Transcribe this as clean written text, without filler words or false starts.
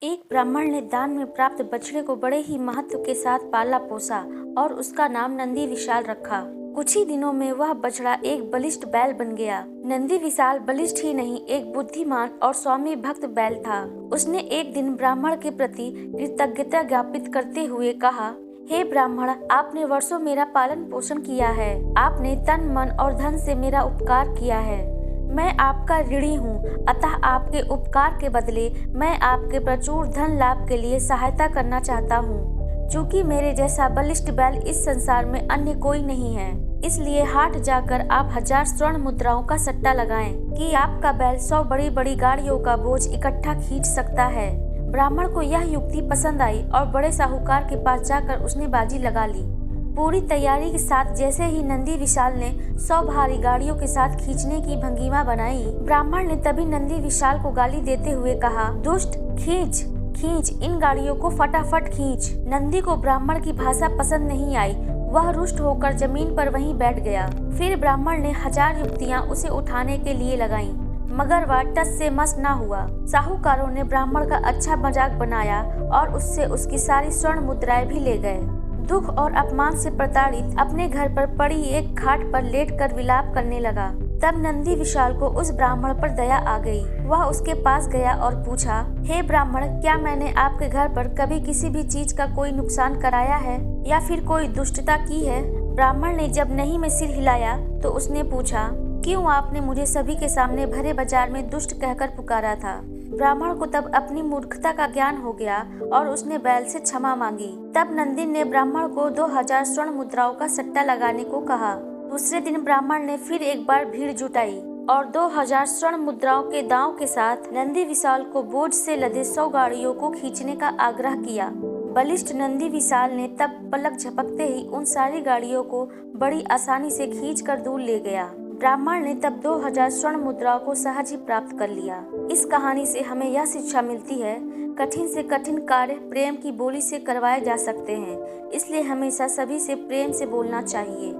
एक ब्राह्मण ने दान में प्राप्त बछड़े को बड़े ही महत्व के साथ पाला पोसा और उसका नाम नंदी विशाल रखा। कुछ ही दिनों में वह बछड़ा एक बलिष्ठ बैल बन गया। नंदी विशाल बलिष्ठ ही नहीं, एक बुद्धिमान और स्वामी भक्त बैल था। उसने एक दिन ब्राह्मण के प्रति कृतज्ञता ज्ञापित करते हुए कहा, हे ब्राह्मण, आपने वर्षों मेरा पालन पोषण किया है। आपने तन मन और धन से मेरा उपकार किया है। मैं आपका ऋणी हूँ, अतः आपके उपकार के बदले मैं आपके प्रचुर धन लाभ के लिए सहायता करना चाहता हूँ। चूँकि मेरे जैसा बलिष्ठ बैल इस संसार में अन्य कोई नहीं है, इसलिए हाट जाकर आप 1000 स्वर्ण मुद्राओं का सट्टा लगाएं कि आपका बैल 100 बड़ी बड़ी गाड़ियों का बोझ इकट्ठा खींच सकता है। ब्राह्मण को यह युक्ति पसंद आई और बड़े साहूकार के पास जाकर उसने बाजी लगा ली। पूरी तैयारी के साथ जैसे ही नंदी विशाल ने 100 भारी गाड़ियों के साथ खींचने की भंगिमा बनाई, ब्राह्मण ने तभी नंदी विशाल को गाली देते हुए कहा, दुष्ट, खींच खींच, इन गाड़ियों को फटाफट खींच। नंदी को ब्राह्मण की भाषा पसंद नहीं आई। वह रुष्ट होकर जमीन पर वहीं बैठ गया। फिर ब्राह्मण ने 1000 युक्तियाँ उसे उठाने के लिए लगाईं, मगर वह टस से मस न हुआ। साहूकारों ने ब्राह्मण का अच्छा मजाक बनाया और उससे उसकी सारी स्वर्ण मुद्राएं भी ले गए। दुख और अपमान से प्रताड़ित अपने घर पर पड़ी एक खाट पर लेटकर विलाप करने लगा। तब नंदी विशाल को उस ब्राह्मण पर दया आ गई। वह उसके पास गया और पूछा, हे ब्राह्मण, क्या मैंने आपके घर पर कभी किसी भी चीज का कोई नुकसान कराया है या फिर कोई दुष्टता की है? ब्राह्मण ने जब नहीं में सिर हिलाया तो उसने पूछा, क्यों आपने मुझे सभी के सामने भरे बाजार में दुष्ट कहकर पुकारा था? ब्राह्मण को तब अपनी मूर्खता का ज्ञान हो गया और उसने बैल से क्षमा मांगी। तब नंदी ने ब्राह्मण को 2000 स्वर्ण मुद्राओं का सट्टा लगाने को कहा। दूसरे दिन ब्राह्मण ने फिर एक बार भीड़ जुटाई और 2000 स्वर्ण मुद्राओं के दांव के साथ नंदी विशाल को बोझ से लदे 100 गाड़ियों को खींचने का आग्रह किया। बलिष्ठ नंदी विशाल ने तब पलक झपकते ही उन सारी गाड़ियों को बड़ी आसानी से खींचकर दूर ले गया। ब्राह्मण ने तब 2000 स्वर्ण मुद्राओं को सहज ही प्राप्त कर लिया। इस कहानी से हमें यह शिक्षा मिलती है, कठिन से कठिन कार्य प्रेम की बोली से करवाए जा सकते हैं, इसलिए हमेशा सभी से प्रेम से बोलना चाहिए।